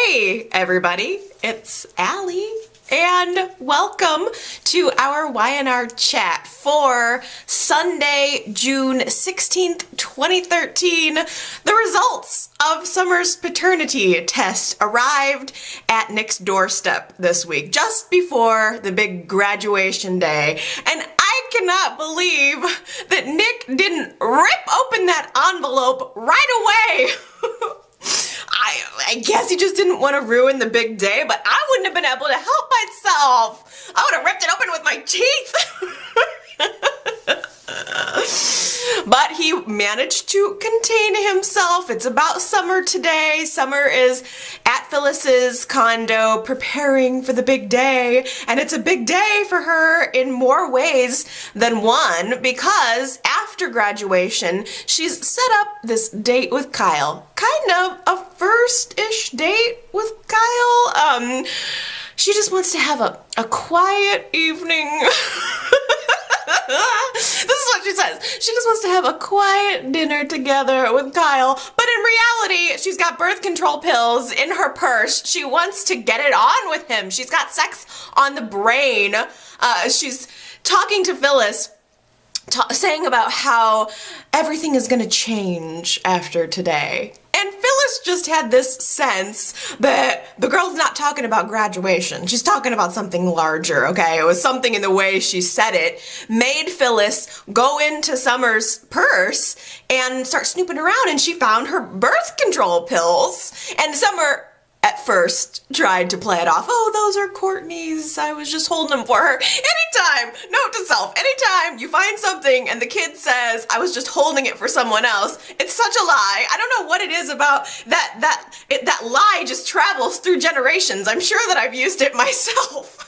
Hey everybody, it's Allie and welcome to our Y&R chat for Sunday, June 16th, 2013. The results of Summer's paternity test arrived at Nick's doorstep this week, just before the big graduation day, and I cannot believe that Nick didn't rip open that envelope right away. I guess he just didn't want to ruin the big day, but I wouldn't have been able to help myself. I would have ripped it open with my teeth. But he managed to contain himself. It's about Summer today. Summer is at Phyllis's condo preparing for the big day, and it's a big day for her in more ways than one, because after graduation, she's set up this date with Kyle. Kind of a first-ish date with Kyle. She just wants to have a quiet evening. This is what she says. She just wants to have a quiet dinner together with Kyle, but in reality, she's got birth control pills in her purse. She wants to get it on with him. She's got sex on the brain. She's talking to Phyllis, saying about how everything is going to change after today. And Phyllis just had this sense that the girl's not talking about graduation. She's talking about something larger, okay? It was something in the way she said it made Phyllis go into Summer's purse and start snooping around, and she found her birth control pills. And Summer at first tried to play it off. Oh, those are Courtney's. I was just holding them for her. Anytime, note to self, anytime you find something and the kid says, I was just holding it for someone else, it's such a lie. I don't know what it is about that lie just travels through generations. I'm sure that I've used it myself.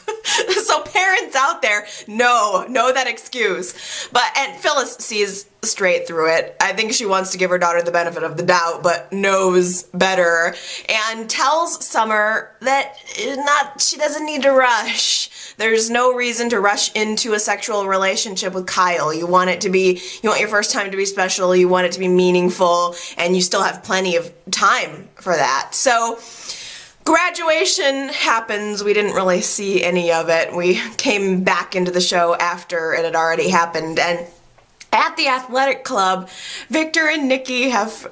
So parents out there, know that excuse. And Phyllis sees straight through it. I think she wants to give her daughter the benefit of the doubt, but knows better, and tells Summer that she doesn't need to rush. There's no reason to rush into a sexual relationship with Kyle. You want your first time to be special, you want it to be meaningful, and you still have plenty of time for that. So graduation happens. We didn't really see any of it. We came back into the show after it had already happened, and at the athletic club, Victor and Nikki have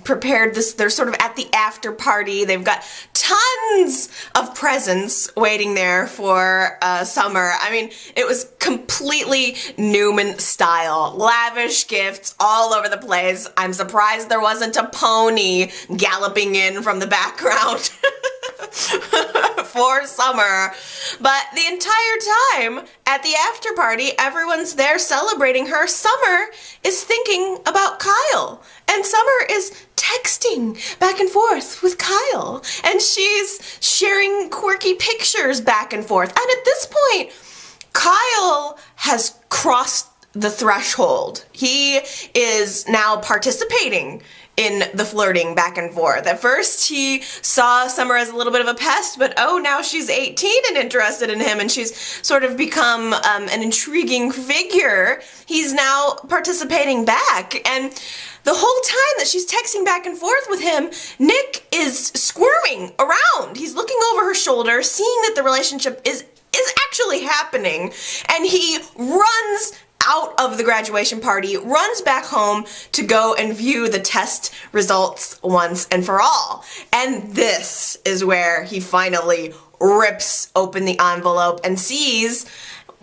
prepared this. They're sort of at the after party. They've got tons of presents waiting there for Summer. I mean, it was completely Newman style. Lavish gifts all over the place. I'm surprised there wasn't a pony galloping in from the background for Summer. But the entire time at the after party, everyone's there celebrating her. Summer is thinking about Kyle, and Summer is texting back and forth with Kyle, and she's sharing quirky pictures back and forth. And at this point, Kyle has crossed the threshold. He is now participating in the flirting back and forth. At first, he saw Summer as a little bit of a pest, but now she's 18 and interested in him, and she's sort of become an intriguing figure. He's now participating back, and the whole time that she's texting back and forth with him, Nick is squirming around. He's looking over her shoulder, seeing that the relationship is actually happening, and he runs out of the graduation party, runs back home to go and view the test results once and for all. And this is where he finally rips open the envelope and sees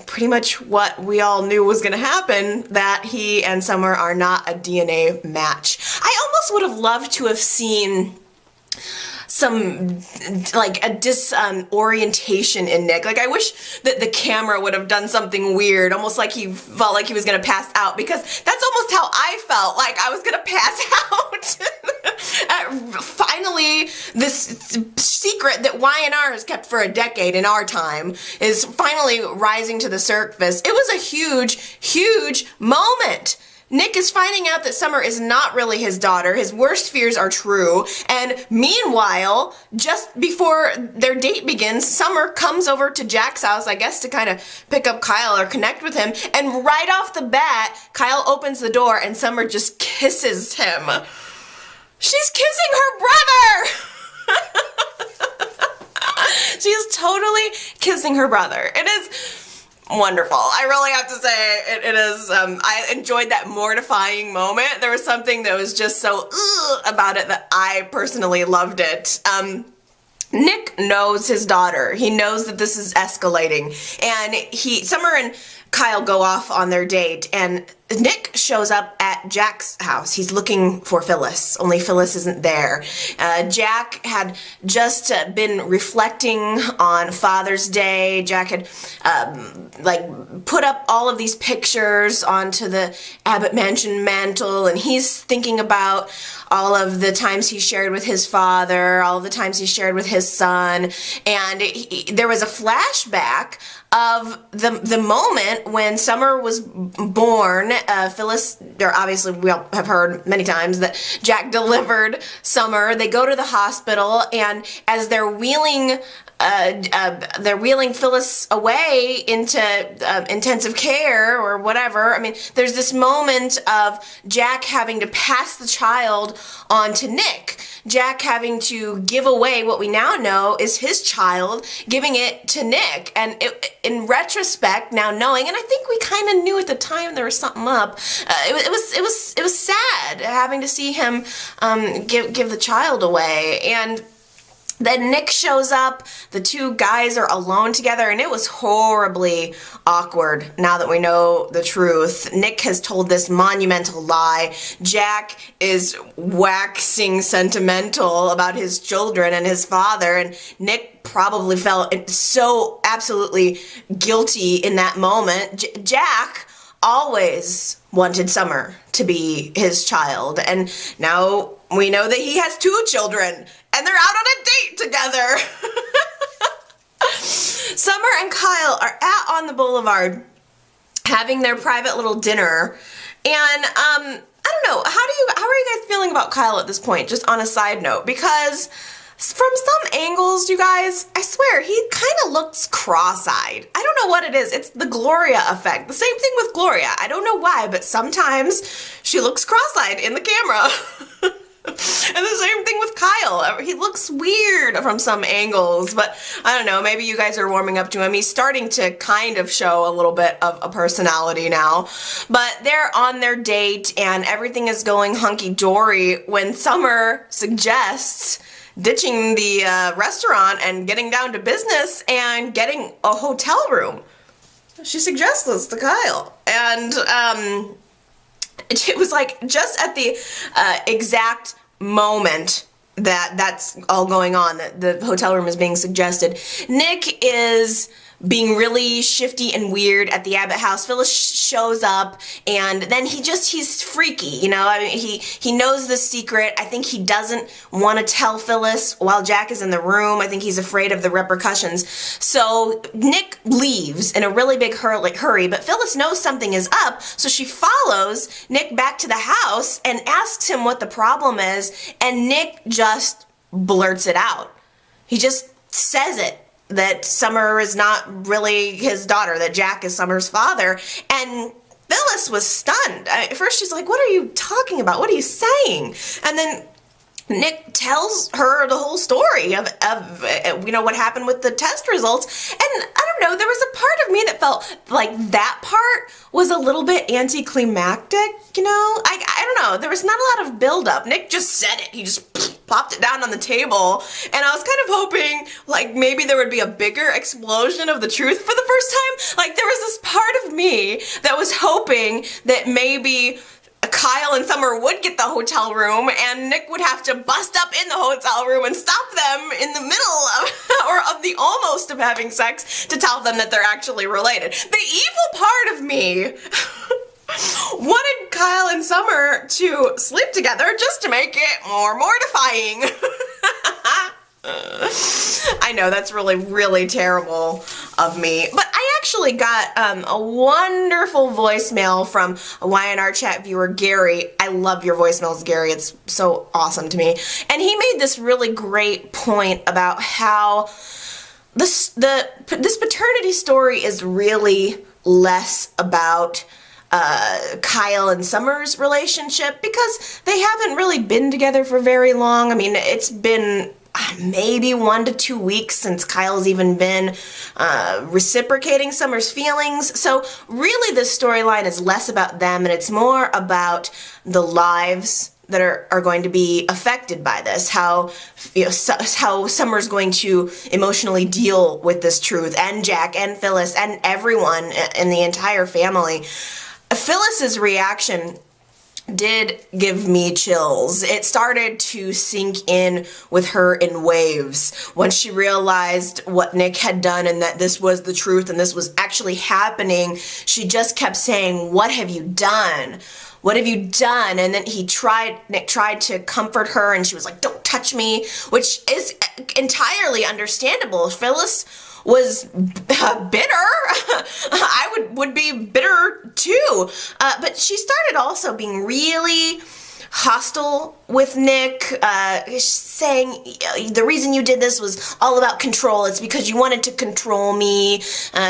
pretty much what we all knew was going to happen, that he and Summer are not a DNA match. I almost would have loved to have seen some, like, a disorientation in Nick. Like, I wish that the camera would have done something weird, almost like he felt like he was gonna pass out, because that's almost how I felt, like I was gonna pass out. Finally, this secret that Y&R has kept for a decade in our time is finally rising to the surface. It was a huge, huge moment. Nick is finding out that Summer is not really his daughter. His worst fears are true. And meanwhile, just before their date begins, Summer comes over to Jack's house, I guess to kind of pick up Kyle or connect with him. And right off the bat, Kyle opens the door and Summer just kisses him. She's kissing her brother! She's totally kissing her brother. It is wonderful. I really have to say it is, I enjoyed that mortifying moment. There was something that was just so about it that I personally loved it. Nick knows his daughter. He knows that this is escalating, and Summer and Kyle go off on their date, and Nick shows up at Jack's house. He's looking for Phyllis, only Phyllis isn't there. Jack had just been reflecting on Father's Day. Jack had put up all of these pictures onto the Abbott Mansion mantle, and he's thinking about all of the times he shared with his father, all of the times he shared with his son, and there was a flashback of the moment when Summer was born. Phyllis, or obviously we all have heard many times that Jack delivered Summer. They go to the hospital, and as they're wheeling Phyllis away into intensive care or whatever. I mean, there's this moment of Jack having to pass the child on to Nick. Jack having to give away what we now know is his child, giving it to Nick. And in retrospect, now knowing, and I think we kind of knew at the time there was something up. It was sad having to see him give the child away. And then Nick shows up, the two guys are alone together, and it was horribly awkward now that we know the truth. Nick has told this monumental lie. Jack is waxing sentimental about his children and his father, and Nick probably felt so absolutely guilty in that moment. Jack always wanted Summer to be his child, and now we know that he has two children, and they're out on a date together. Summer and Kyle are on the boulevard having their private little dinner, and I don't know, how are you guys feeling about Kyle at this point, just on a side note? Because from some angles, you guys, I swear, he kind of looks cross-eyed. I don't know what it is. It's the Gloria effect. The same thing with Gloria. I don't know why, but sometimes she looks cross-eyed in the camera. And the same thing with Kyle. He looks weird from some angles, but I don't know, maybe you guys are warming up to him. He's starting to kind of show a little bit of a personality now. But they're on their date, and everything is going hunky-dory when Summer suggests ditching the restaurant and getting down to business and getting a hotel room. She suggests this to Kyle, and it was like just at the exact moment that that's all going on, that the hotel room is being suggested. Nick is being really shifty and weird at the Abbott house. Phyllis shows up, and then he's freaky, you know. I mean, he knows the secret. I think he doesn't want to tell Phyllis while Jack is in the room. I think he's afraid of the repercussions. So Nick leaves in a really big hurry, but Phyllis knows something is up, so she follows Nick back to the house and asks him what the problem is, and Nick just blurts it out. He just says it, that Summer is not really his daughter, that Jack is Summer's father, and Phyllis was stunned. At first she's like, what are you talking about? What are you saying? And then Nick tells her the whole story of you know, what happened with the test results, and I don't know, there was a part of me that felt like that part was a little bit anticlimactic, you know? I don't know, there was not a lot of build-up. Nick just said it. He just popped it down on the table, and I was kind of hoping, like, maybe there would be a bigger explosion of the truth for the first time. Like, there was this part of me that was hoping that maybe Kyle and Summer would get the hotel room, and Nick would have to bust up in the hotel room and stop them in the middle of the almost of having sex to tell them that they're actually related. The evil part of me wanted Kyle and Summer to sleep together just to make it more mortifying. I know, that's really, really terrible of me. But I actually got a wonderful voicemail from a YNR chat viewer, Gary. I love your voicemails, Gary. It's so awesome to me. And he made this really great point about how this paternity story is really less about Kyle and Summer's relationship, because they haven't really been together for very long. I mean, it's been, I maybe 1 to 2 weeks since Kyle's even been reciprocating Summer's feelings. So really this storyline is less about them and it's more about the lives that are going to be affected by this, how how Summer's going to emotionally deal with this truth, and Jack and Phyllis and everyone in the entire family. Phyllis's reaction did give me chills. It started to sink in with her in waves when she realized what Nick had done and that this was the truth and this was actually happening. She just kept saying, "What have you done? What have you done?" And then Nick tried to comfort her and she was like, "Don't touch me," which is entirely understandable. Phyllis was bitter. I would be bitter too. But she started also being really hostile with Nick, saying the reason you did this was all about control. It's because you wanted to control me.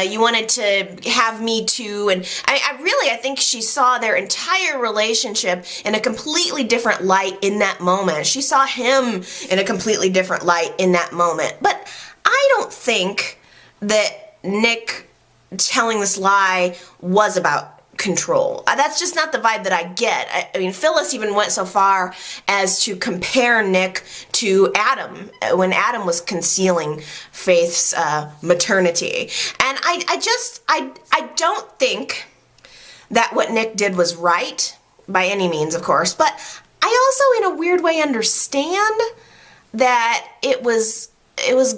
You wanted to have me too. And I think she saw their entire relationship in a completely different light in that moment. She saw him in a completely different light in that moment. But I don't think that Nick telling this lie was about control. That's just not the vibe that I get. I mean, Phyllis even went so far as to compare Nick to Adam when Adam was concealing Faith's maternity. And I don't think that what Nick did was right, by any means, of course, but I also, in a weird way, understand that it was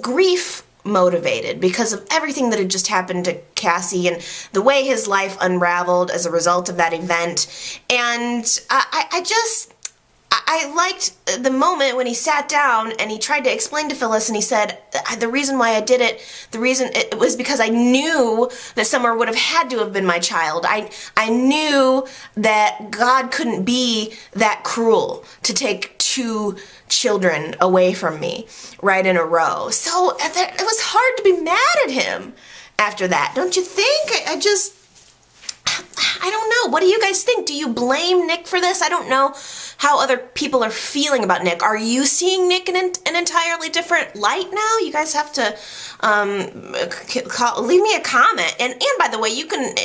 grief motivated because of everything that had just happened to Cassie and the way his life unraveled as a result of that event. And I liked the moment when he sat down and he tried to explain to Phyllis and he said, the reason why I did it, it was because I knew that Summer would have had to have been my child. I knew that God couldn't be that cruel to take 2 children away from me right in a row. So it was hard to be mad at him after that, don't you think? I don't know. What do you guys think? Do you blame Nick for this? I don't know how other people are feeling about Nick. Are you seeing Nick in an entirely different light now? You guys have to leave me a comment. And by the way,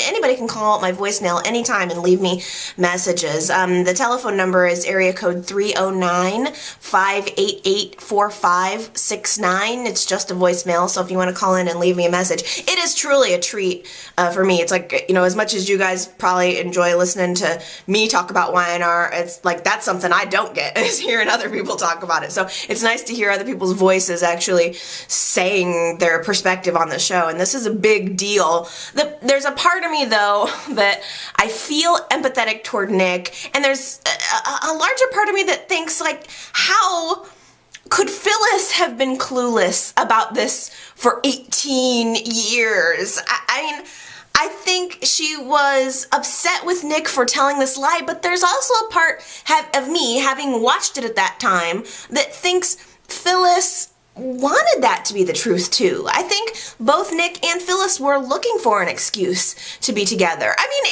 anybody can call my voicemail anytime and leave me messages. The telephone number is area code 309-588-4569. It's just a voicemail, so if you want to call in and leave me a message, it is truly a treat for me. It's like, as much as you guys probably enjoy listening to me talk about Y&R, it's like that's something I don't get, is hearing other people talk about it. So it's nice to hear other people's voices actually saying their perspective on the show, and this is a big deal. There's a part of me, though, that I feel empathetic toward Nick, and there's a larger part of me that thinks, like, how could Phyllis have been clueless about this for 18 years? I mean, I think she was upset with Nick for telling this lie, but there's also a part of me, having watched it at that time, that thinks Phyllis wanted that to be the truth too. I think both Nick and Phyllis were looking for an excuse to be together. I mean,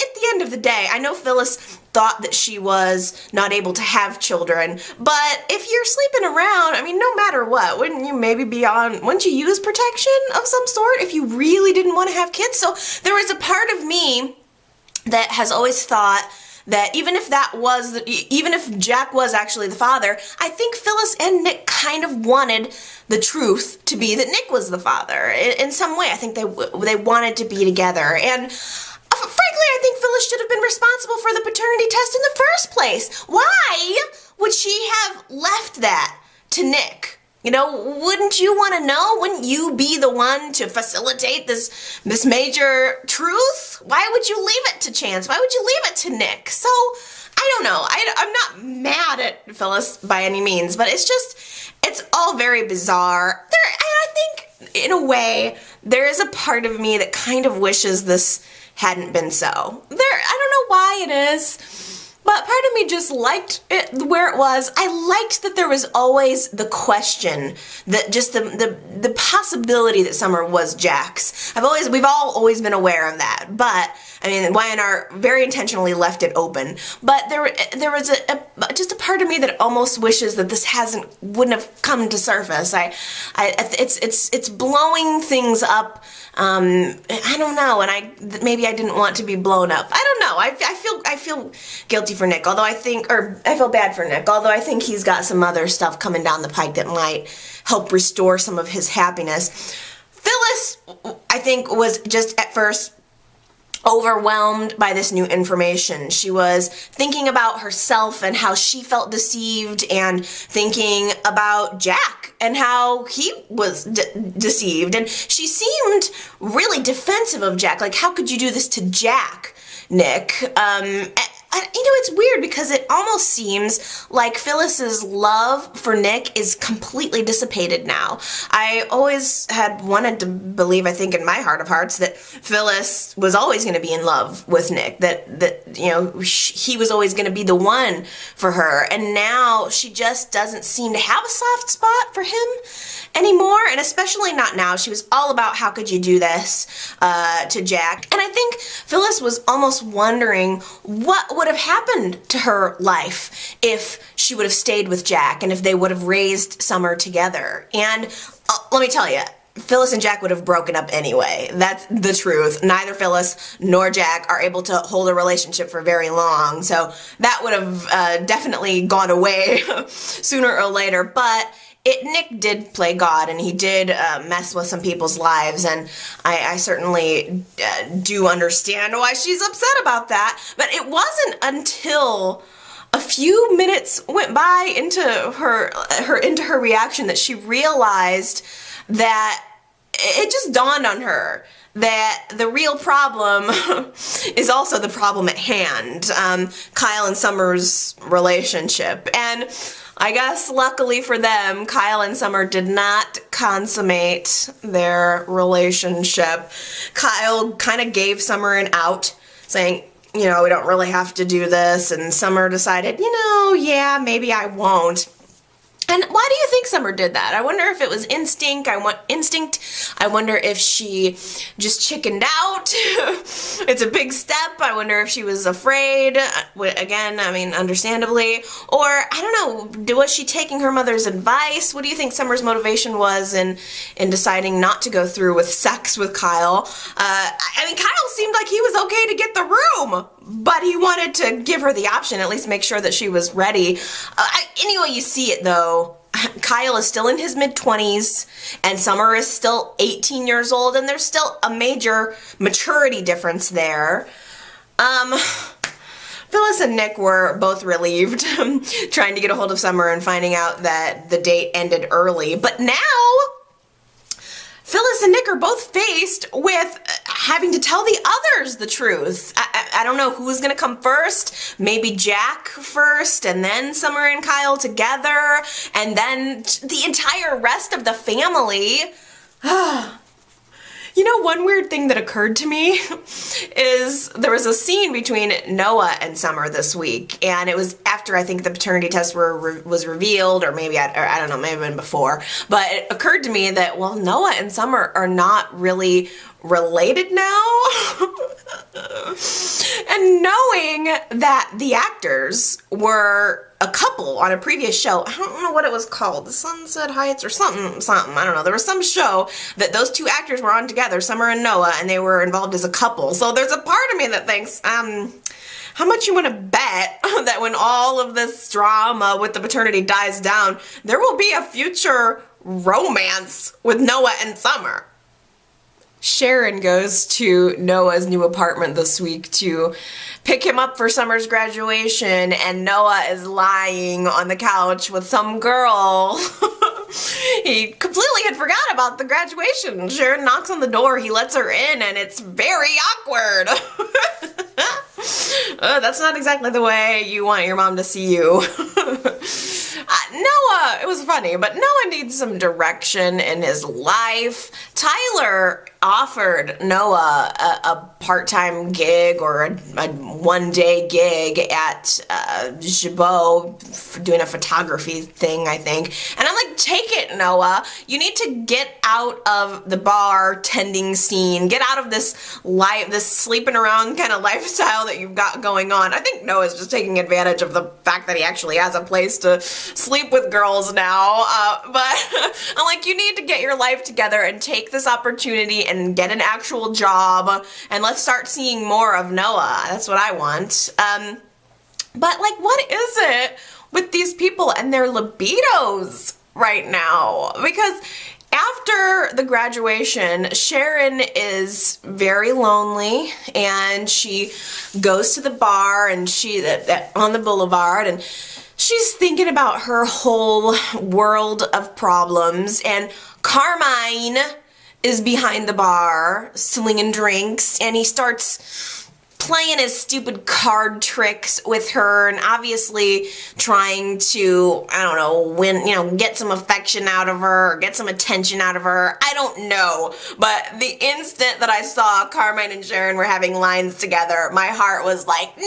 at the end of the day, I know Phyllis thought that she was not able to have children, but if you're sleeping around, I mean, no matter what, wouldn't you use protection of some sort if you really didn't want to have kids? So there was a part of me that has always thought that even if Jack was actually the father, I think Phyllis and Nick kind of wanted the truth to be that Nick was the father. In some way, I think they wanted to be together. And frankly, I think Phyllis should have been responsible for the paternity test in the first place. Why would she have left that to Nick? Wouldn't you want to know? Wouldn't you be the one to facilitate this major truth? Why would you leave it to chance? Why would you leave it to Nick? So, I don't know. I'm not mad at Phyllis by any means, but it's all very bizarre. I think, in a way, there is a part of me that kind of wishes this hadn't been so. I don't know why it is. But part of me just liked it where it was. I liked that there was always the question, that just the possibility that Summer was Jack's. We've all always been aware of that. But I mean, Y&R very intentionally left it open. But there was just a part of me that almost wishes that this wouldn't have come to surface. It's blowing things up. I don't know, and maybe I didn't want to be blown up. I don't know. I feel guilty for Nick, I feel bad for Nick, although I think he's got some other stuff coming down the pike that might help restore some of his happiness. Phyllis, I think, was just at first overwhelmed by this new information. She was thinking about herself and how she felt deceived, and thinking about Jack and how he was deceived. And she seemed really defensive of Jack. Like, how could you do this to Jack, Nick? It's weird because it almost seems like Phyllis's love for Nick is completely dissipated now. I always had wanted to believe, I think in my heart of hearts, that Phyllis was always going to be in love with Nick, that he was always going to be the one for her, and now she just doesn't seem to have a soft spot for him anymore, and especially not now. She was all about how could you do this to Jack, and I think Phyllis was almost wondering what would have happened to her life if she would have stayed with Jack and if they would have raised Summer together. And let me tell you, Phyllis and Jack would have broken up anyway. That's the truth. Neither Phyllis nor Jack are able to hold a relationship for very long, so that would have definitely gone away sooner or later. But Nick did play God, and he did mess with some people's lives, and I certainly do understand why she's upset about that. But it wasn't until a few minutes went by into her reaction that she realized that it just dawned on her that the real problem is also the problem at hand, Kyle and Summer's relationship. And I guess luckily for them, Kyle and Summer did not consummate their relationship. Kyle kind of gave Summer an out, saying, we don't really have to do this, and Summer decided, yeah, maybe I won't. And why do you think Summer did that? I wonder if it was instinct. I wonder if she just chickened out. It's a big step. I wonder if she was afraid. Again, understandably. Or, I don't know, was she taking her mother's advice? What do you think Summer's motivation was in deciding not to go through with sex with Kyle? Kyle seemed like he was okay to get the room, but he wanted to give her the option, at least make sure that she was ready. Anyway, you see it though. Kyle is still in his mid-20s, and Summer is still 18 years old, and there's still a major maturity difference there. Phyllis and Nick were both relieved trying to get a hold of Summer and finding out that the date ended early. But now Phyllis and Nick are both faced with having to tell the others the truth. I don't know who's gonna come first. Maybe Jack first, and then Summer and Kyle together, and then the entire rest of the family. One weird thing that occurred to me is there was a scene between Noah and Summer this week, and it was after I think the paternity test was revealed, or maybe I don't know, maybe been before. But it occurred to me that Noah and Summer are not really related now. And knowing that the actors were a couple on a previous show, I don't know what it was called, The Sunset Heights or something, I don't know. There was some show that those two actors were on together, Summer and Noah, and they were involved as a couple. So there's a part of me that thinks, how much you want to bet that when all of this drama with the paternity dies down, there will be a future romance with Noah and Summer? Sharon goes to Noah's new apartment this week to pick him up for Summer's graduation, and Noah is lying on the couch with some girl. He completely had forgot about the graduation. Sharon knocks on the door, he lets her in, and it's very awkward. That's not exactly the way you want your mom to see you. Noah, it was funny, but Noah needs some direction in his life. Tyler, offered Noah a part-time gig or a one-day gig at Jabot doing a photography thing, I think. And I'm like, take it, Noah. You need to get out of the bar tending scene. Get out of this life, this sleeping around kind of lifestyle that you've got going on. I think Noah's just taking advantage of the fact that he actually has a place to sleep with girls now. But I'm like, you need to get your life together and take this opportunity and get an actual job, and let's start seeing more of Noah. That's what I want. But like, what is it with these people and their libidos right now? Because after the graduation, Sharon is very lonely, and she goes to the bar and on the boulevard, and she's thinking about her whole world of problems, and Carmine is behind the bar slinging drinks, and he starts playing his stupid card tricks with her and obviously trying to, I don't know, win, get some affection out of her or get some attention out of her. I don't know. But the instant that I saw Carmine and Sharon were having lines together, my heart was like, no!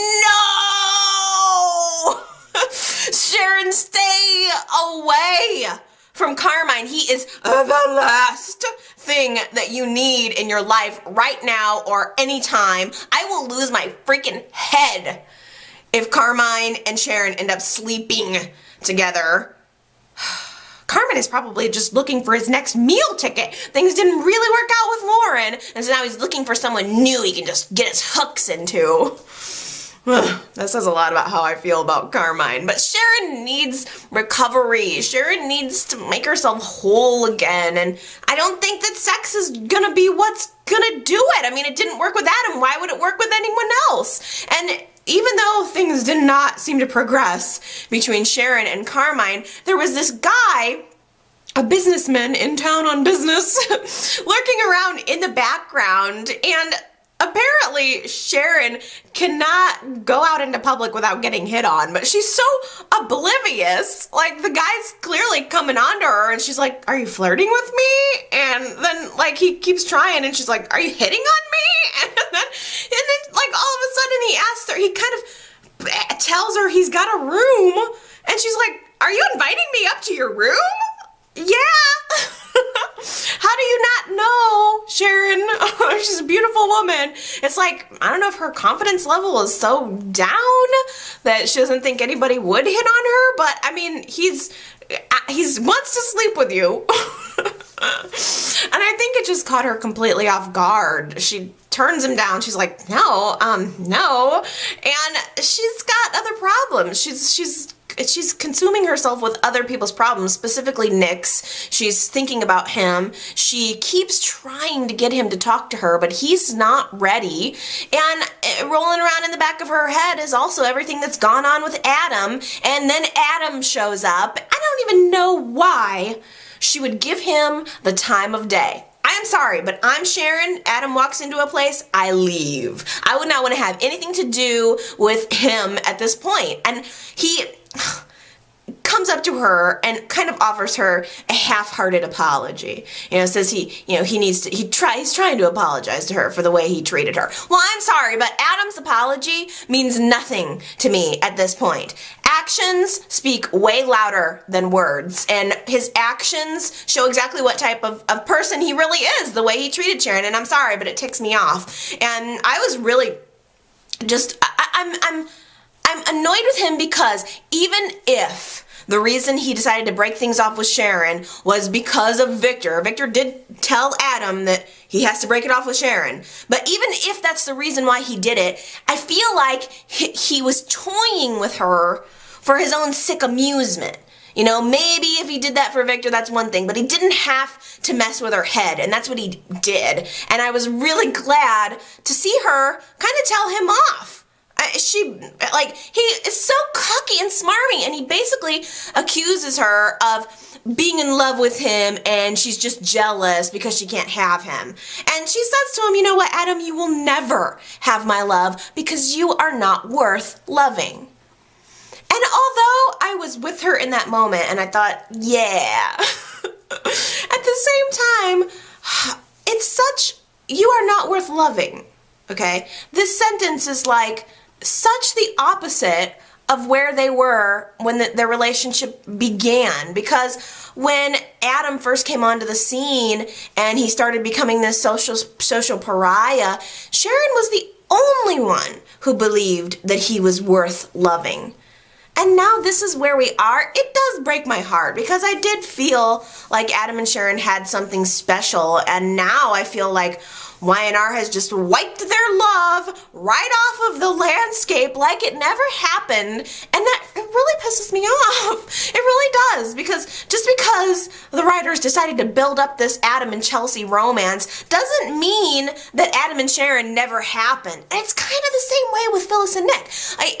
Sharon, stay away from Carmine. He is the last thing that you need in your life right now or anytime. I will lose my freaking head if Carmine and Sharon end up sleeping together. Carmine is probably just looking for his next meal ticket. Things didn't really work out with Lauren, and so now he's looking for someone new he can just get his hooks into. That says a lot about how I feel about Carmine. But Sharon needs recovery. Sharon needs to make herself whole again. And I don't think that sex is gonna be what's gonna do it. I mean, it didn't work with Adam. Why would it work with anyone else? And even though things did not seem to progress between Sharon and Carmine, there was this guy, a businessman in town on business, lurking around in the background, and apparently Sharon cannot go out into public without getting hit on, but she's so oblivious. Like, the guy's clearly coming on to her, and she's like, are you flirting with me? And then, like, he keeps trying, and she's like, are you hitting on me? And then like, all of a sudden he asks her, he kind of tells her he's got a room, and she's like, are you inviting me up to your room? Yeah. How do you not know, Sharon? She's a beautiful woman. It's like, I don't know if her confidence level is so down that she doesn't think anybody would hit on her, but I mean, he's wants to sleep with you. And I think it just caught her completely off guard. She turns him down. She's like, no. And she's got other problems. She's consuming herself with other people's problems, specifically Nick's. She's thinking about him. She keeps trying to get him to talk to her, but he's not ready. And rolling around in the back of her head is also everything that's gone on with Adam. And then Adam shows up. I don't even know why she would give him the time of day. I'm sorry, but I'm Sharon. Adam walks into a place, I leave. I would not want to have anything to do with him at this point. And he comes up to her and kind of offers her a half-hearted apology. Says he's trying to apologize to her for the way he treated her. Well, I'm sorry, but Adam's apology means nothing to me at this point. Actions speak way louder than words, and his actions show exactly what type of person he really is, the way he treated Sharon, and I'm sorry, but it ticks me off. And I was really just, I'm annoyed with him because even if the reason he decided to break things off with Sharon was because of Victor did tell Adam that he has to break it off with Sharon. But even if that's the reason why he did it, I feel like he was toying with her for his own sick amusement. Maybe if he did that for Victor, that's one thing, but he didn't have to mess with her head, and that's what he did. And I was really glad to see her kind of tell him off. He is so cocky and smarmy, and he basically accuses her of being in love with him, and she's just jealous because she can't have him. And she says to him, you know what, Adam, you will never have my love because you are not worth loving. And although I was with her in that moment, and I thought, yeah, at the same time, it's such worth loving. Okay? This sentence is like such the opposite of where they were when their relationship began. Because when Adam first came onto the scene and he started becoming this social pariah, Sharon was the only one who believed that he was worth loving. And now this is where we are. It does break my heart because I did feel like Adam and Sharon had something special, and now I feel like Y&R has just wiped their love right off of the landscape like it never happened, and that it really pisses me off. It really does, because just because the writers decided to build up this Adam and Chelsea romance doesn't mean that Adam and Sharon never happened. And it's kind of the same way with Phyllis and Nick.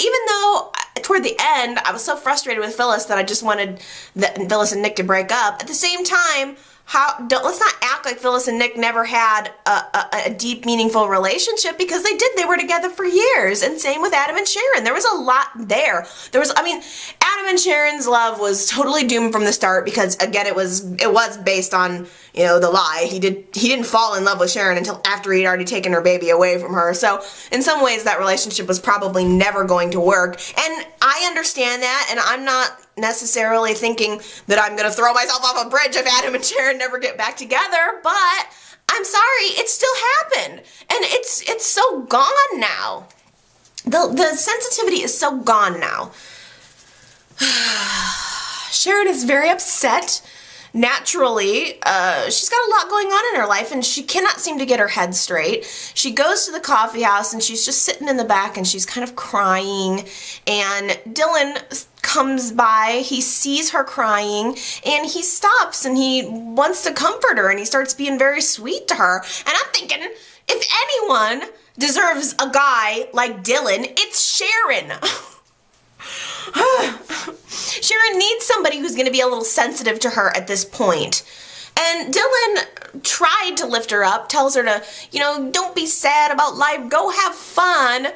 Even though toward the end I was so frustrated with Phyllis that I just wanted Phyllis and Nick to break up, at the same time, let's not act like Phyllis and Nick never had a deep, meaningful relationship, because they did. They were together for years, and same with Adam and Sharon. There was a lot there. Adam and Sharon's love was totally doomed from the start because, again, it was based on, the lie. He didn't fall in love with Sharon until after he'd already taken her baby away from her. So in some ways, that relationship was probably never going to work, and I understand that, and I'm not necessarily thinking that I'm gonna throw myself off a bridge if Adam and Sharon never get back together, but I'm sorry, it still happened, and it's so gone now. The sensitivity is so gone now. Sharon is very upset. Naturally, she's got a lot going on in her life, and she cannot seem to get her head straight. She goes to the coffee house, and she's just sitting in the back, and she's kind of crying, and Dylan comes by, he sees her crying, and he stops, and he wants to comfort her, and he starts being very sweet to her, and I'm thinking, if anyone deserves a guy like Dylan, it's Sharon. Sharon needs somebody who's going to be a little sensitive to her at this point. And Dylan tried to lift her up, tells her to, don't be sad about life, go have fun. And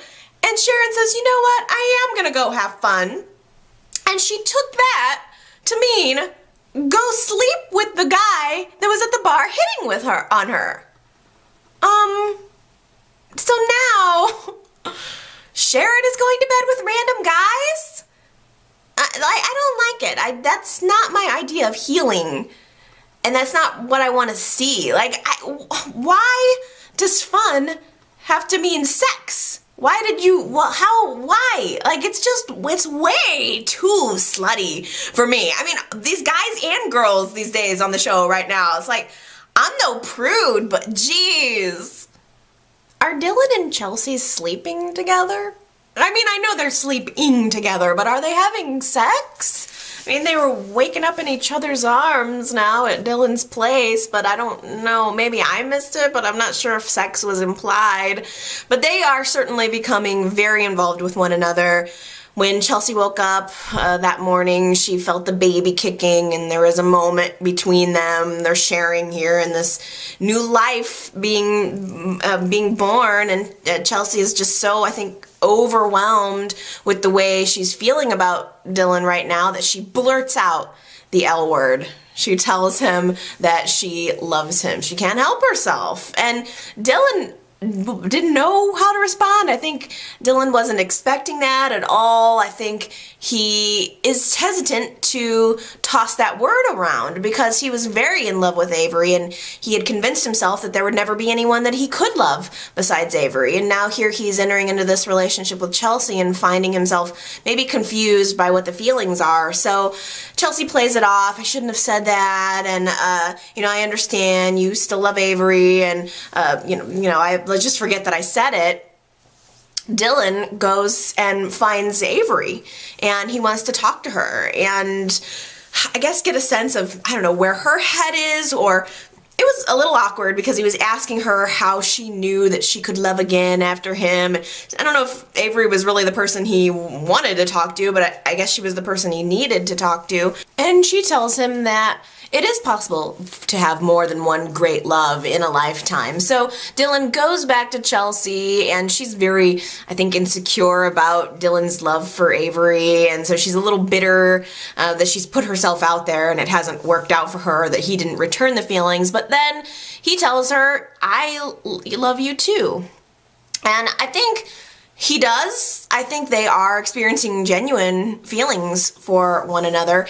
Sharon says, you know what, I am going to go have fun. And she took that to mean go sleep with the guy that was at the bar hitting with her on her. So now Sharon is going to bed with random guys? I don't like it. That's not my idea of healing, and that's not what I want to see. Why does fun have to mean sex? Why? It's way too slutty for me. These guys and girls these days on the show right now, it's like, I'm no prude, but geez. Are Dylan and Chelsea sleeping together? I know they're sleeping together, but are they having sex? They were waking up in each other's arms now at Dylan's place, but I don't know. Maybe I missed it, but I'm not sure if sex was implied. But they are certainly becoming very involved with one another. When Chelsea woke up that morning, she felt the baby kicking, and there was a moment between them. They're sharing here in this new life being born, and Chelsea is just so, I think, overwhelmed with the way she's feeling about Dylan right now that she blurts out the L word. She tells him that she loves him. She can't help herself. And Dylan didn't know how to respond. I think Dylan wasn't expecting that at all. I think he is hesitant to toss that word around because he was very in love with Avery, and he had convinced himself that there would never be anyone that he could love besides Avery. And now here he's entering into this relationship with Chelsea and finding himself maybe confused by what the feelings are. So Chelsea plays it off. I shouldn't have said that, and I understand you still love Avery, and let's just forget that I said it. Dylan goes and finds Avery, and he wants to talk to her and I guess get a sense of, where her head is, or it was a little awkward because he was asking her how she knew that she could love again after him. I don't know if Avery was really the person he wanted to talk to, but I guess she was the person he needed to talk to. And she tells him that it is possible to have more than one great love in a lifetime. So Dylan goes back to Chelsea, and she's very, I think, insecure about Dylan's love for Avery, and so she's a little bitter that she's put herself out there and it hasn't worked out for her, that he didn't return the feelings. But then he tells her, I love you too. And I think he does. I think they are experiencing genuine feelings for one another.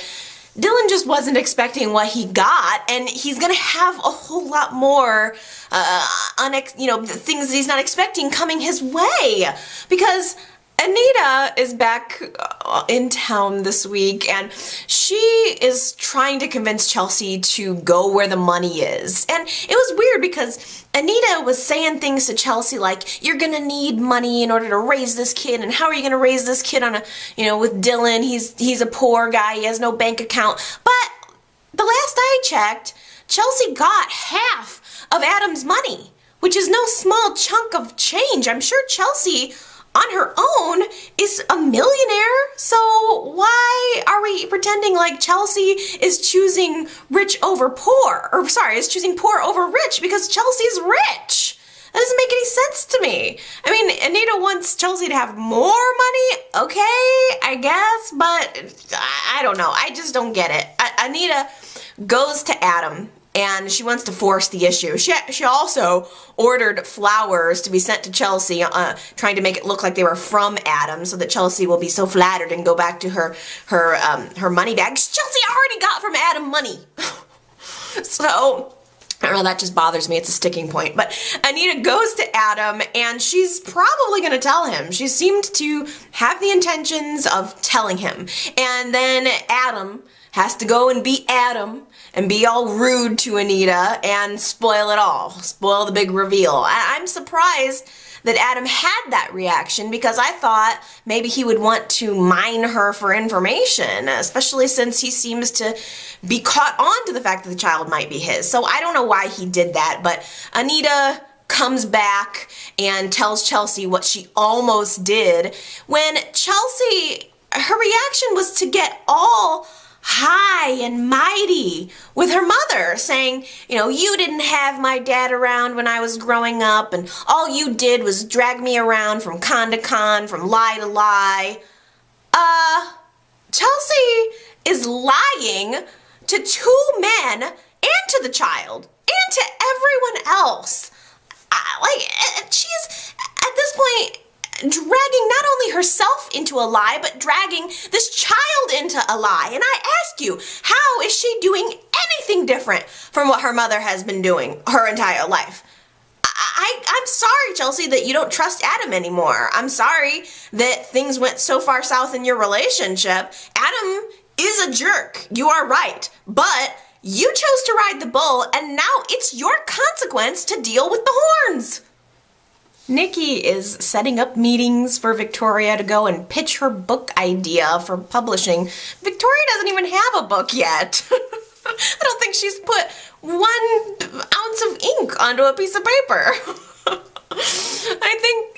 Dylan just wasn't expecting what he got, and he's gonna have a whole lot more, things that he's not expecting coming his way, because Anita is back in town this week, and she is trying to convince Chelsea to go where the money is. And it was weird because Anita was saying things to Chelsea like, you're gonna need money in order to raise this kid, and how are you gonna raise this kid on with Dylan? He's a poor guy, he has no bank account. But the last I checked, Chelsea got half of Adam's money, which is no small chunk of change. I'm sure Chelsea on her own is a millionaire, so why are we pretending like Chelsea is choosing rich over poor? Or sorry, is choosing poor over rich because Chelsea's rich? That doesn't make any sense to me. I mean, Anita wants Chelsea to have more money, okay, I guess, but I don't know. I just don't get it. Anita goes to Adam, and she wants to force the issue. She also ordered flowers to be sent to Chelsea, trying to make it look like they were from Adam, so that Chelsea will be so flattered and go back to her money bags. Chelsea already got from Adam money. So I don't know, that just bothers me. It's a sticking point. But Anita goes to Adam, and she's probably going to tell him. She seemed to have the intentions of telling him. And then Adam has to go and be Adam and be all rude to Anita and spoil it all. Spoil the big reveal. I'm surprised that Adam had that reaction, because I thought maybe he would want to mine her for information, especially since he seems to be caught on to the fact that the child might be his. So I don't know why he did that, but Anita comes back and tells Chelsea what she almost did when Chelsea, her reaction was to get all high and mighty with her mother, saying, you didn't have my dad around when I was growing up, and all you did was drag me around from con to con, from lie to lie. Chelsea is lying to two men and to the child and to everyone else. She's at this point dragging not only herself into a lie, but dragging this child into a lie. And I ask you, how is she doing anything different from what her mother has been doing her entire life? I'm sorry, Chelsea, that you don't trust Adam anymore. I'm sorry that things went so far south in your relationship. Adam is a jerk. You are right. But you chose to ride the bull, and now it's your consequence to deal with the horns. Nikki is setting up meetings for Victoria to go and pitch her book idea for publishing. Victoria doesn't even have a book yet. I don't think she's put 1 ounce of ink onto a piece of paper.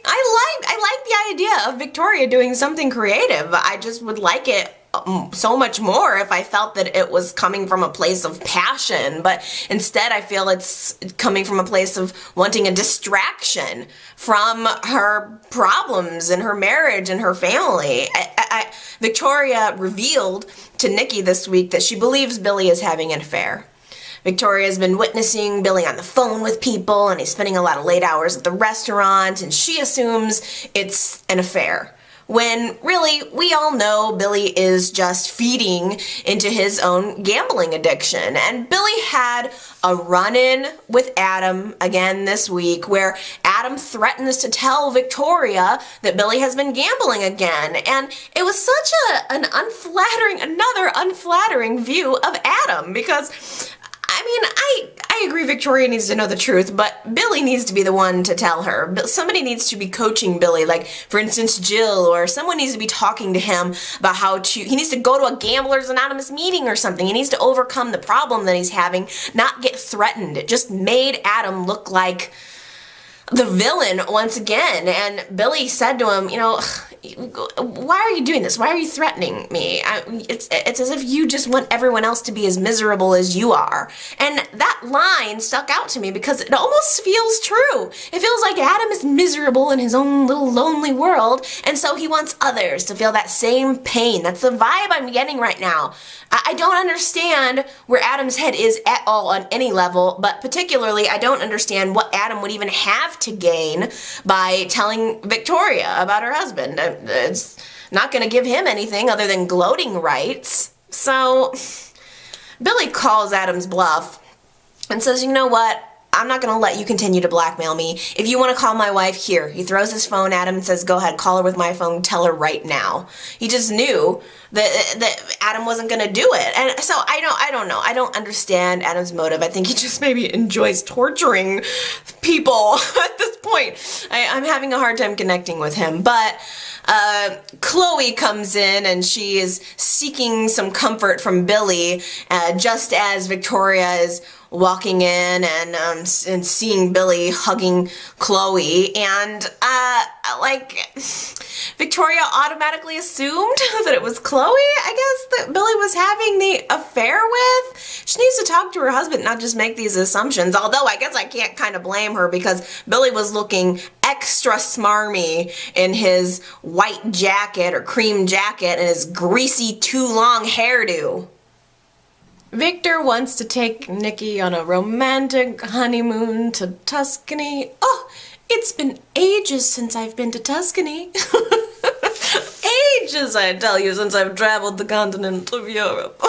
I like the idea of Victoria doing something creative. I just would like it so much more if I felt that it was coming from a place of passion, but instead I feel it's coming from a place of wanting a distraction from her problems in her marriage and her family. Victoria revealed to Nikki this week that she believes Billy is having an affair. Victoria's been witnessing Billy on the phone with people, and he's spending a lot of late hours at the restaurant, and she assumes it's an affair, when really we all know Billy is just feeding into his own gambling addiction. And Billy had a run-in with Adam again this week, where Adam threatens to tell Victoria that Billy has been gambling again. And it was such another unflattering view of Adam, because I agree Victoria needs to know the truth, but Billy needs to be the one to tell her. Somebody needs to be coaching Billy, like, for instance, Jill, or someone needs to be talking to him about he needs to go to a Gamblers Anonymous meeting or something. He needs to overcome the problem that he's having, not get threatened. It just made Adam look like the villain once again. And Billy said to him, why are you doing this? Why are you threatening me? It's as if you just want everyone else to be as miserable as you are. And that line stuck out to me because it almost feels true. It feels like Adam is miserable in his own little lonely world, and so he wants others to feel that same pain. That's the vibe I'm getting right now. I don't understand where Adam's head is at all on any level, but particularly I don't understand what Adam would even have to gain by telling Victoria about her husband. It's not going to give him anything other than gloating rights. So Billy calls Adam's bluff and says, you know what? I'm not going to let you continue to blackmail me. If you want to call my wife, here. He throws his phone at him and says, go ahead, call her with my phone, tell her right now. He just knew that Adam wasn't going to do it. And so I don't know. I don't understand Adam's motive. I think he just maybe enjoys torturing people at this point. I'm having a hard time connecting with him. But Chloe comes in and she is seeking some comfort from Billy just as Victoria is walking in and seeing Billy hugging Chloe, and Victoria automatically assumed that it was Chloe, I guess, that Billy was having the affair with. She needs to talk to her husband, not just make these assumptions, although I guess I can't kind of blame her because Billy was looking extra smarmy in his white jacket or cream jacket and his greasy too long hairdo. Victor wants to take Nikki on a romantic honeymoon to Tuscany. Oh, it's been ages since I've been to Tuscany. Ages, I tell you, since I've traveled the continent of Europe.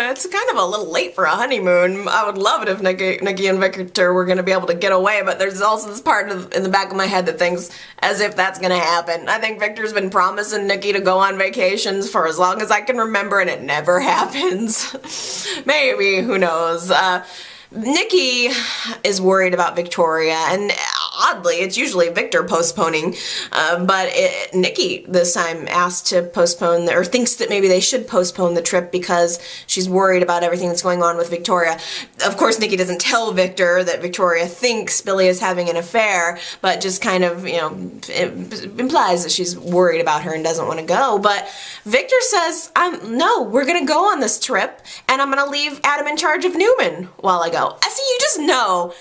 It's kind of a little late for a honeymoon. I would love it if Nikki and Victor were going to be able to get away, but there's also this part in the back of my head that thinks as if that's going to happen. I think Victor's been promising Nikki to go on vacations for as long as I can remember, and it never happens. Maybe, who knows. Nikki is worried about Victoria, and oddly, it's usually Victor postponing, but Nikki this time asked to postpone, or thinks that maybe they should postpone the trip because she's worried about everything that's going on with Victoria. Of course, Nikki doesn't tell Victor that Victoria thinks Billy is having an affair, but just kind of, it implies that she's worried about her and doesn't want to go. But Victor says, no, we're going to go on this trip, and I'm going to leave Adam in charge of Newman while I go. I see, you just know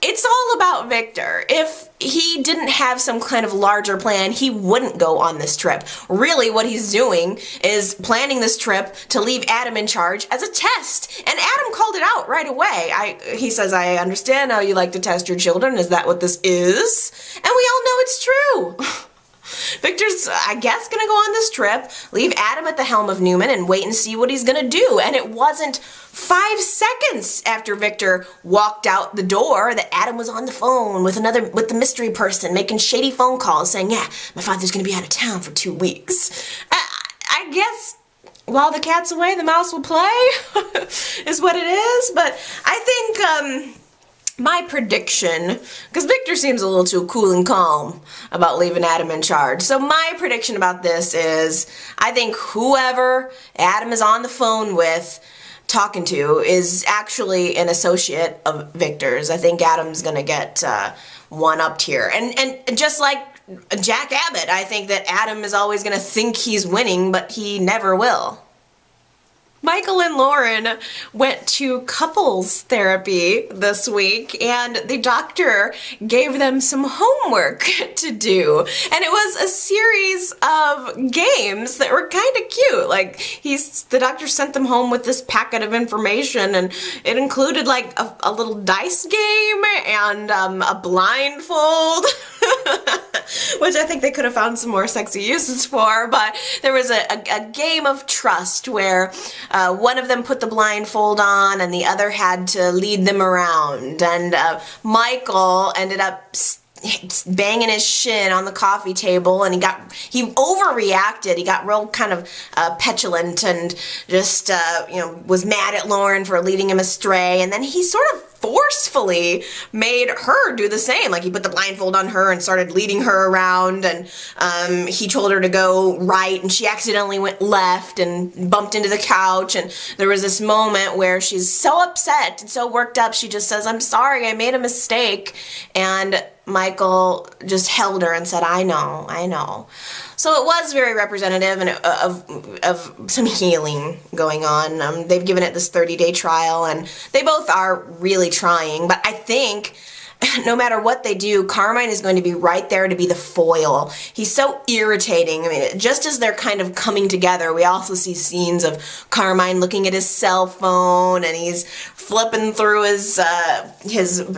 it's all about Victor. If he didn't have some kind of larger plan, he wouldn't go on this trip. Really, what he's doing is planning this trip to leave Adam in charge as a test. And Adam called it out right away. He says, I understand how you like to test your children. Is that what this is? And we all know it's true. Victor's, I guess, gonna go on this trip, leave Adam at the helm of Newman, and wait and see what he's gonna do. And it wasn't 5 seconds after Victor walked out the door that Adam was on the phone with the mystery person, making shady phone calls saying, yeah, my father's gonna be out of town for 2 weeks. I guess while the cat's away, the mouse will play, is what it is. But I think, my prediction, because Victor seems a little too cool and calm about leaving Adam in charge. So my prediction about this is, I think whoever Adam is on the phone with, talking to, is actually an associate of Victor's. I think Adam's gonna get one-upped here. And just like Jack Abbott, I think that Adam is always gonna think he's winning, but he never will. Michael and Lauren went to couples therapy this week, and the doctor gave them some homework to do. And it was a series of games that were kind of cute. Like, the doctor sent them home with this packet of information, and it included like a little dice game and a blindfold. Which I think they could have found some more sexy uses for, but there was a game of trust where one of them put the blindfold on and the other had to lead them around, and Michael ended up banging his shin on the coffee table, and he overreacted. He got real kind of petulant and just was mad at Lauren for leading him astray, and then he sort of forcefully made her do the same. Like, he put the blindfold on her and started leading her around, and he told her to go right, and she accidentally went left and bumped into the couch, and there was this moment where she's so upset and so worked up, she just says, I'm sorry, I made a mistake, and Michael just held her and said, I know, I know. So it was very representative and of some healing going on. They've given it this 30-day trial, and they both are really trying. But I think no matter what they do, Carmine is going to be right there to be the foil. He's so irritating. I mean, just as they're kind of coming together, we also see scenes of Carmine looking at his cell phone, and he's flipping through his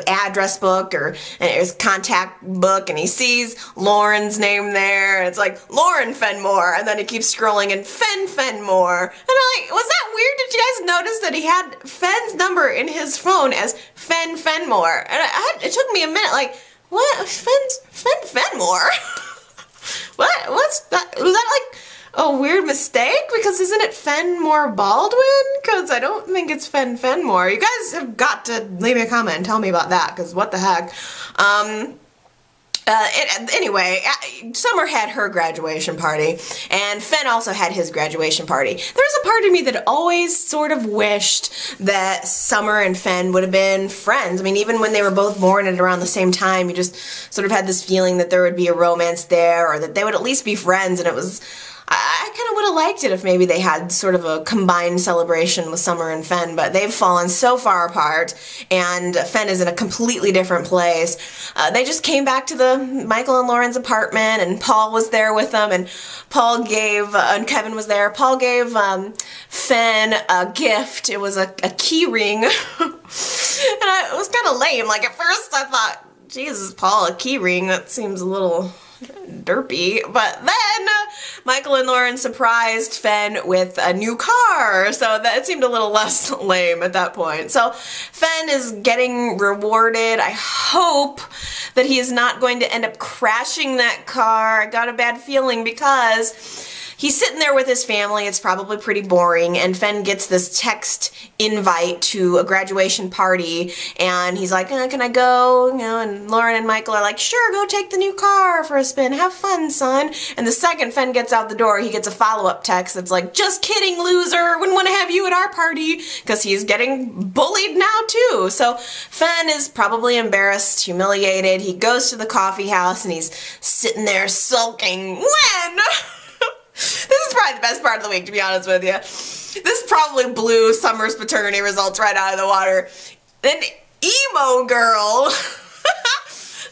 address book or his contact book, and he sees Lauren's name there. It's like Lauren Fenmore, and then he keeps scrolling and Fenn Fenmore. And I'm like, was that weird? Did you guys notice that he had Fenn's number in his phone as Fenn Fenmore? And it took me a minute, like, what? Fenn Fenmore? What? What's that? Was that like a weird mistake? Because isn't it Fenmore Baldwin? Because I don't think it's Fenn Fenmore. You guys have got to leave me a comment and tell me about that, because what the heck. Anyway, Summer had her graduation party, and Fenn also had his graduation party. There's a part of me that always sort of wished that Summer and Fenn would have been friends. I mean, even when they were both born at around the same time, you just sort of had this feeling that there would be a romance there, or that they would at least be friends, and it was... I kind of would have liked it if maybe they had sort of a combined celebration with Summer and Fenn, but they've fallen so far apart, and Fenn is in a completely different place. They just came back to the Michael and Lauren's apartment, and Paul was there with them, and Paul gave, and Kevin was there. Paul gave Fenn a gift. It was a key ring, and it was kind of lame. Like, at first I thought, Jesus, Paul, a key ring, that seems a little derpy, but then Michael and Lauren surprised Fenn with a new car, so that seemed a little less lame at that point. So Fenn is getting rewarded. I hope that he is not going to end up crashing that car. I got a bad feeling because he's sitting there with his family. It's probably pretty boring, and Fenn gets this text invite to a graduation party, and he's like, can I go? You know, and Lauren and Michael are like, sure, go take the new car for a spin. Have fun, son. And the second Fenn gets out the door, he gets a follow-up text that's like, just kidding, loser. Wouldn't want to have you at our party, because he's getting bullied now, too. So Fenn is probably embarrassed, humiliated. He goes to the coffee house, and he's sitting there sulking. When? This is probably the best part of the week, to be honest with you. This probably blew Summer's paternity results right out of the water. An emo girl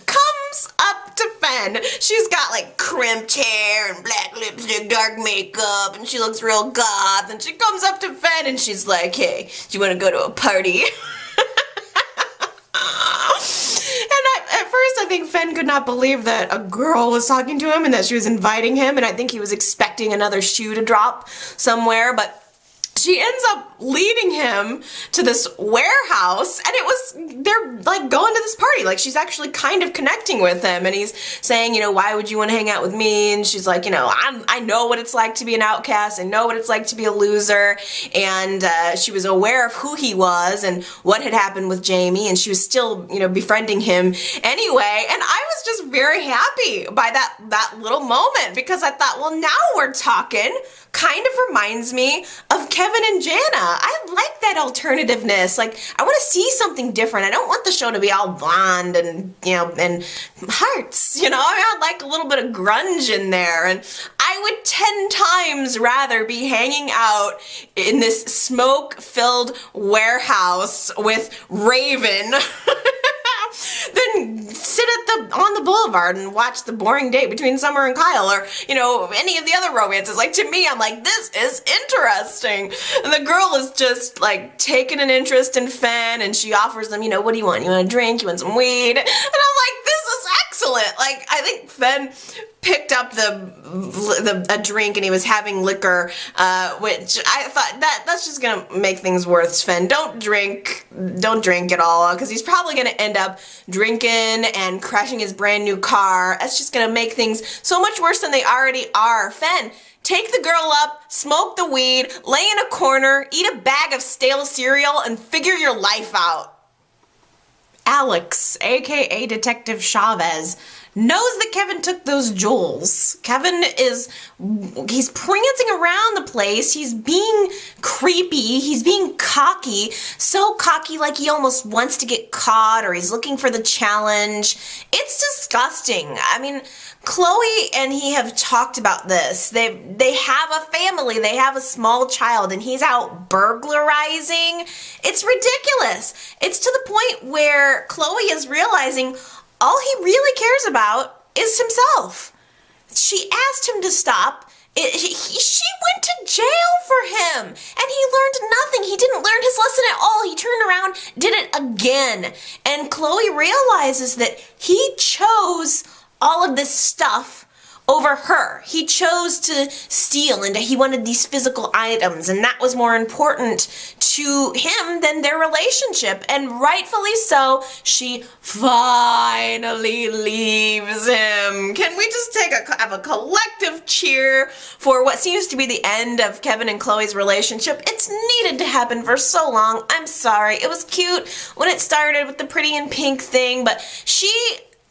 comes up to Fenn. She's got like crimped hair and black lipstick, dark makeup, and she looks real goth. And she comes up to Fenn and she's like, hey, do you want to go to a party? At first, I think Fenn could not believe that a girl was talking to him and that she was inviting him, and I think he was expecting another shoe to drop somewhere, but she ends up leading him to this warehouse, and they're like going to this party. Like, she's actually kind of connecting with him, and he's saying, you know, why would you want to hang out with me? And she's like, you know, I know what it's like to be an outcast. I know what it's like to be a loser. And she was aware of who he was and what had happened with Jamie, and she was still, you know, befriending him anyway. And I was just very happy by that little moment, because I thought, well, now we're talking. Kind of reminds me of Kevin and Jana. I like that alternativeness. Like, I want to see something different. I don't want the show to be all blonde and, you know, and hearts, you know. I mean, I'd like a little bit of grunge in there, and I would 10 times rather be hanging out in this smoke-filled warehouse with Raven than sit on the boulevard and watch the boring date between Summer and Kyle, or, you know, any of the other romances. Like, to me, I'm like, this is interesting. And the girl is just, like, taking an interest in Fenn, and she offers them, you know, what do you want? You want a drink? You want some weed? And I'm like, this is excellent. Like, I think Fenn picked up a drink, and he was having liquor, which I thought that's just gonna make things worse. Fenn, don't drink at all, because he's probably gonna end up drinking and crashing his brand new car. That's just gonna make things so much worse than they already are. Fenn, take the girl up, smoke the weed, lay in a corner, eat a bag of stale cereal, and figure your life out. Alex, aka Detective Chavez, knows that Kevin took those jewels. He's prancing around the place. He's being creepy. He's being cocky. So cocky like he almost wants to get caught or he's looking for the challenge. It's disgusting. I mean, Chloe and he have talked about this. They have a family. They have a small child and he's out burglarizing. It's ridiculous. It's to the point where Chloe is realizing all he really cares about is himself. She asked him to stop. She went to jail for him, and he learned nothing. He didn't learn his lesson at all. He turned around, did it again. And Chloe realizes that he chose all of this stuff over her. He chose to steal and he wanted these physical items, and that was more important to him than their relationship. And rightfully so, she finally leaves him. Can we just have a collective cheer for what seems to be the end of Kevin and Chloe's relationship? It's needed to happen for so long. I'm sorry. It was cute when it started with the pretty in pink thing, but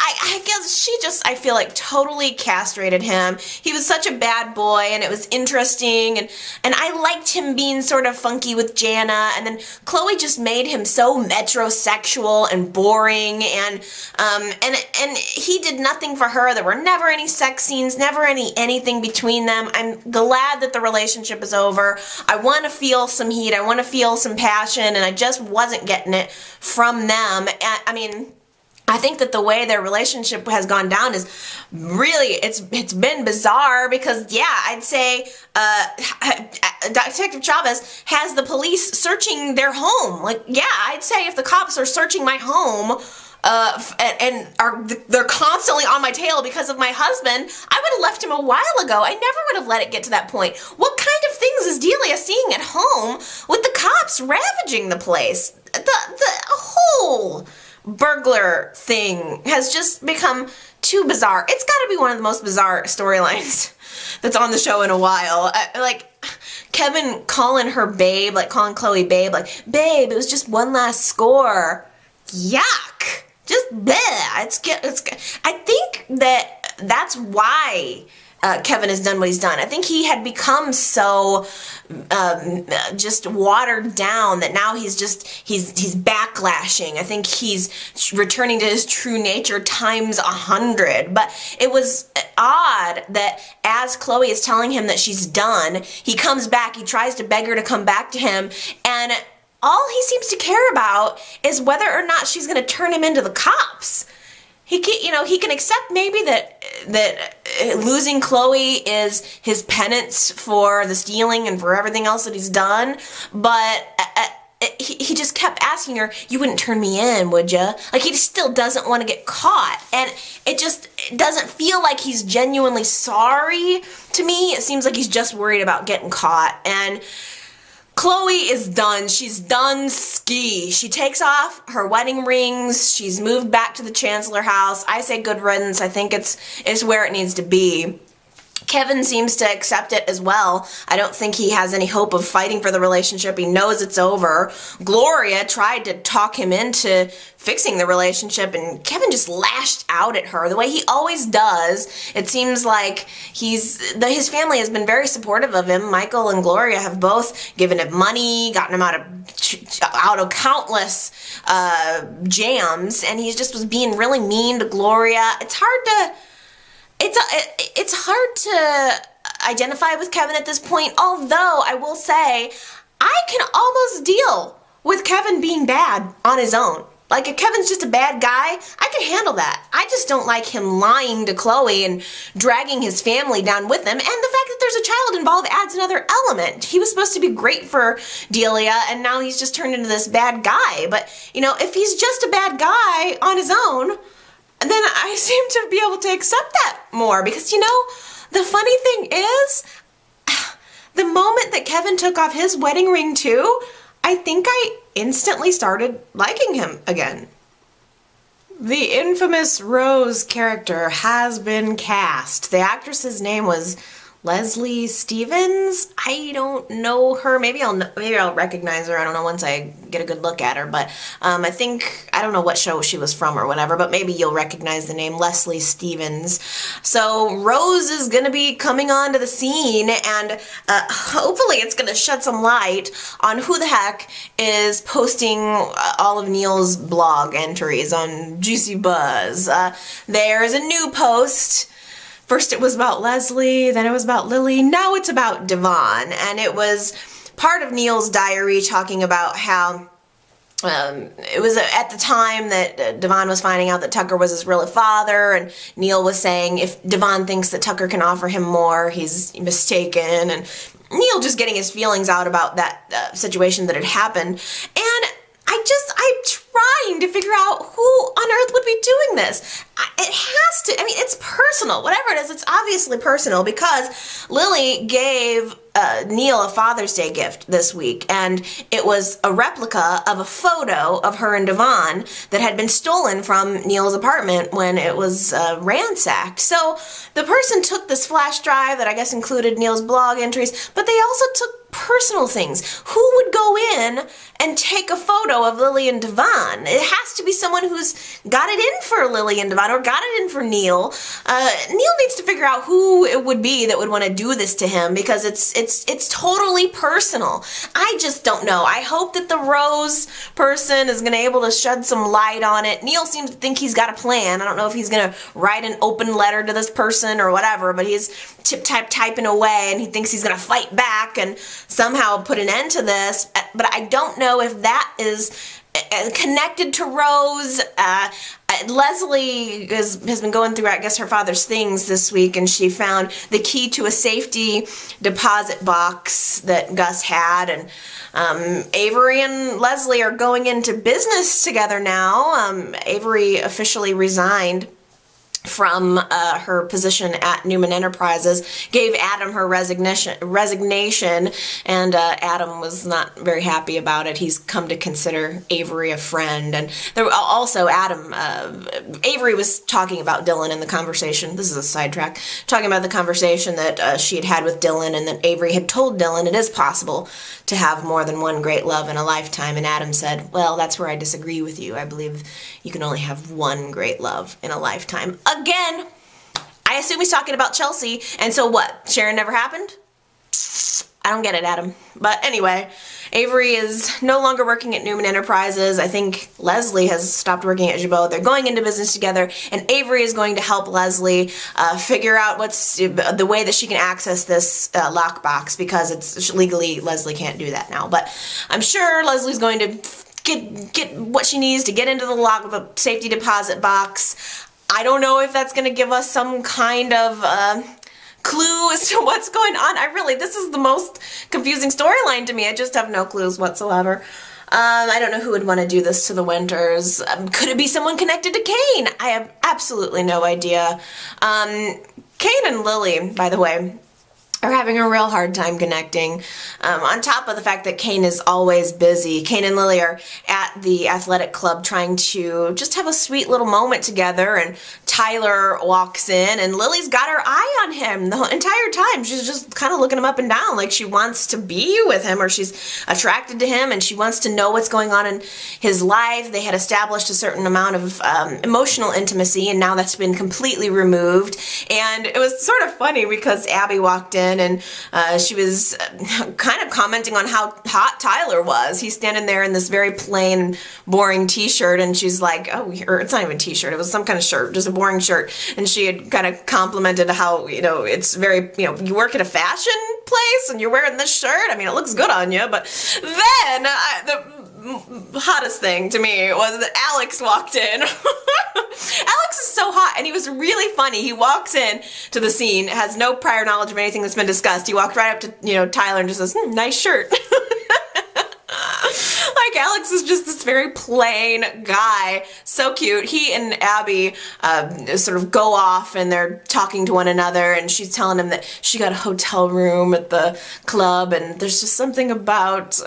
I guess she just, I feel like, totally castrated him. He was such a bad boy, and it was interesting, and I liked him being sort of funky with Jana, and then Chloe just made him so metrosexual and boring, and he did nothing for her. There were never any sex scenes, never anything between them. I'm glad that the relationship is over. I want to feel some heat. I want to feel some passion, and I just wasn't getting it from them. I think that the way their relationship has gone down is really, it's been bizarre because, yeah, I'd say Detective Chavez has the police searching their home. Like, yeah, I'd say if the cops are searching my home they're constantly on my tail because of my husband, I would have left him a while ago. I never would have let it get to that point. What kind of things is Delia seeing at home with the cops ravaging the place? The whole burglar thing has just become too bizarre. It's got to be one of the most bizarre storylines that's on the show in a while. Like Kevin calling her babe, like calling Chloe babe, like, babe, it was just one last score. Yuck. Just bleh. I think that's why Kevin has done what he's done. I think he had become so just watered down that now he's backlashing. I think he's returning to his true nature times 100. But it was odd that as Chloe is telling him that she's done, he comes back, he tries to beg her to come back to him, and all he seems to care about is whether or not she's going to turn him into the cops. He can accept maybe that losing Chloe is his penance for the stealing and for everything else that he's done, but he just kept asking her, you wouldn't turn me in, would you? Like, he still doesn't want to get caught, and it doesn't feel like he's genuinely sorry to me. It seems like he's just worried about getting caught, and Chloe is done. She's done ski. She takes off her wedding rings. She's moved back to the Chancellor house. I say good riddance. I think it's where it needs to be. Kevin seems to accept it as well. I don't think he has any hope of fighting for the relationship. He knows it's over. Gloria tried to talk him into fixing the relationship, and Kevin just lashed out at her the way he always does. It seems like his family has been very supportive of him. Michael and Gloria have both given him money, gotten him out of countless jams, and he just was being really mean to Gloria. It's hard to identify with Kevin at this point, although I will say I can almost deal with Kevin being bad on his own. Like, if Kevin's just a bad guy, I can handle that. I just don't like him lying to Chloe and dragging his family down with him, and the fact that there's a child involved adds another element. He was supposed to be great for Delia, and now he's just turned into this bad guy. But, if he's just a bad guy on his own, then I seem to be able to accept that more, because, the funny thing is, the moment that Kevin took off his wedding ring too, I think I instantly started liking him again. The infamous Rose character has been cast. The actress's name was Leslie Stevens. I don't know her. Maybe I'll recognize her. I don't know once I get a good look at her. But I don't know what show she was from or whatever. But maybe you'll recognize the name Leslie Stevens. So Rose is gonna be coming onto the scene, and hopefully it's gonna shed some light on who the heck is posting all of Neil's blog entries on Juicy Buzz. There's a new post. First it was about Leslie, then it was about Lily, now it's about Devon. And it was part of Neil's diary talking about how it was at the time that Devon was finding out that Tucker was his real father, and Neil was saying if Devon thinks that Tucker can offer him more, he's mistaken. And Neil just getting his feelings out about that situation that had happened. And I'm trying to figure out who on earth would be doing this. It has to, it's personal. Whatever it is, it's obviously personal, because Lily gave Neil a Father's Day gift this week, and it was a replica of a photo of her and Devon that had been stolen from Neil's apartment when it was ransacked. So the person took this flash drive that I guess included Neil's blog entries, but they also took personal things. Who would go in and take a photo of Lily and Devon? It has to be someone who's got it in for Lily and Devon, or got it in for Neil. Neil needs to figure out who it would be that would want to do this to him, because it's totally personal. I just don't know. I hope that the Rose person is going to be able to shed some light on it. Neil seems to think he's got a plan. I don't know if he's going to write an open letter to this person or whatever, but he's typing away, and he thinks he's going to fight back and somehow put an end to this. But I don't know if that is connected to Rose. Leslie has been going through, I guess, her father's things this week, and she found the key to a safety deposit box that Gus had, and Avery and Leslie are going into business together now. Avery officially resigned from her position at Newman Enterprises, gave Adam her resignation, and Adam was not very happy about it. He's come to consider Avery a friend. And there also Avery was talking about Dylan in the conversation. This is a sidetrack. Talking about the conversation that she had had with Dylan, and that Avery had told Dylan it is possible to have more than one great love in a lifetime. And Adam said, well, that's where I disagree with you. I believe you can only have one great love in a lifetime. Again, I assume he's talking about Chelsea, and so what? Sharon never happened? I don't get it, Adam. But anyway, Avery is no longer working at Newman Enterprises. I think Leslie has stopped working at Jabot. They're going into business together, and Avery is going to help Leslie figure out what's the way that she can access this lockbox, because it's legally Leslie can't do that now. But I'm sure Leslie's going to get what she needs to get into the safety deposit box. I don't know if that's going to give us some kind of clue as to what's going on. This is the most confusing storyline to me. I just have no clues whatsoever. I don't know who would want to do this to the Winters. Could it be someone connected to Kane? I have absolutely no idea. Kane and Lily, by the way, are having a real hard time connecting. On top of the fact that Kane is always busy, Kane and Lily are at the athletic club trying to just have a sweet little moment together, and Tyler walks in, and Lily's got her eye on him the entire time. She's just kind of looking him up and down like she wants to be with him, or she's attracted to him, and she wants to know what's going on in his life. They had established a certain amount of emotional intimacy, and now that's been completely removed. And it was sort of funny because Abby walked in, and she was kind of commenting on how hot Tyler was. He's standing there in this very plain, boring t-shirt, and she's like, or it's not even a t-shirt, it was some kind of shirt, just a boring shirt, and she had kind of complimented how, it's very, you work at a fashion place and you're wearing this shirt, it looks good on you. But then the hottest thing to me was that Alex walked in. Alex is so hot, and he was really funny. He walks in to the scene, has no prior knowledge of anything that's been discussed. He walked right up to, Tyler and just says, nice shirt. Like, Alex is just this very plain guy. So cute. He and Abby sort of go off, and they're talking to one another, and she's telling him that she got a hotel room at the club, and there's just something about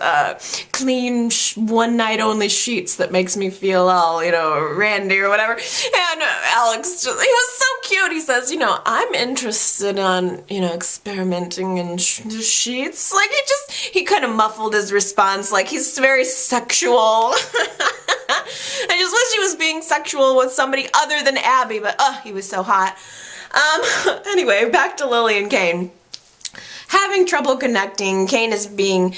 clean one-night-only sheets that makes me feel all, randy or whatever. And Alex, he was so cute. He says, I'm interested on, experimenting in sheets. Like, he kind of muffled his response, like he's very sexual. I just wish he was being sexual with somebody other than Abby, but he was so hot. Anyway, back to Lily and Kane. Having trouble connecting, Kane is being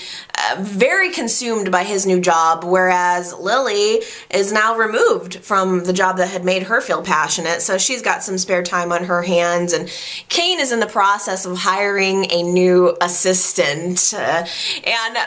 very consumed by his new job, whereas Lily is now removed from the job that had made her feel passionate, so she's got some spare time on her hands, and Kane is in the process of hiring a new assistant, and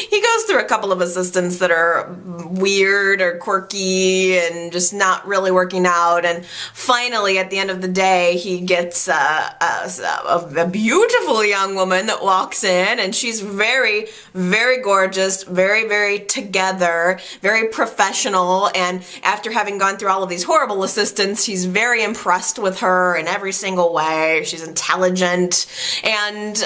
he goes through a couple of assistants that are weird or quirky and just not really working out, and finally at the end of the day he gets a beautiful young woman that walks in, and she's very, very gorgeous, very, very together, very professional, and after having gone through all of these horrible assistants, he's very impressed with her in every single way. She's intelligent, and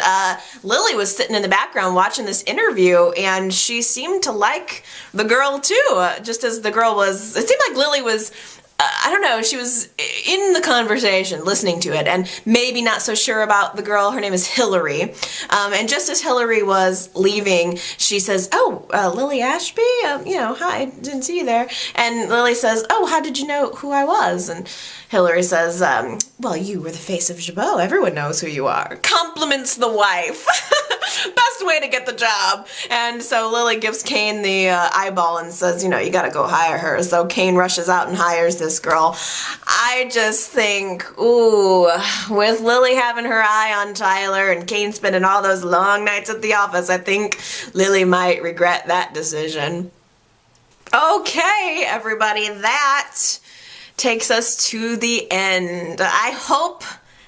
Lily was sitting in the background watching this interview, and she seemed to like the girl too, just as the girl was, it seemed like Lily was, I don't know, she was in the conversation, listening to it, and maybe not so sure about the girl. Her name is Hillary, and just as Hillary was leaving, she says, Lily Ashby, hi, didn't see you there, and Lily says, how did you know who I was? And Hillary says, well, you were the face of Jabot, everyone knows who you are. Compliments the wife. Best way to get the job. And so Lily gives Kane the eyeball and says, you gotta go hire her. So Kane rushes out and hires this girl. I just think, ooh, with Lily having her eye on Tyler and Kane spending all those long nights at the office, I think Lily might regret that decision. Okay, everybody, that takes us to the end. I hope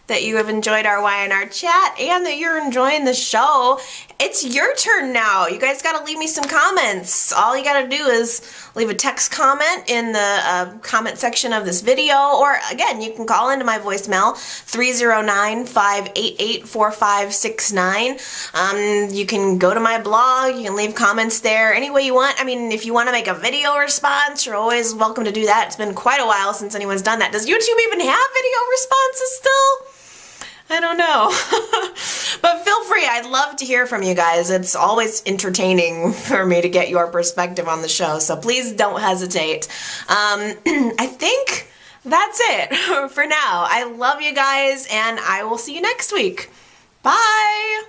that you have enjoyed our Y&R chat and that you're enjoying the show. It's your turn now. You guys gotta leave me some comments. All you gotta do is leave a text comment in the comment section of this video, or again, you can call into my voicemail, 309-588-4569. You can go to my blog, you can leave comments there any way you want. I mean, if you want to make a video response, you're always welcome to do that. It's been quite a while since anyone's done that. Does YouTube even have video responses still? I don't know. But feel free. I'd love to hear from you guys. It's always entertaining for me to get your perspective on the show, so please don't hesitate. I think that's it for now. I love you guys, and I will see you next week. Bye!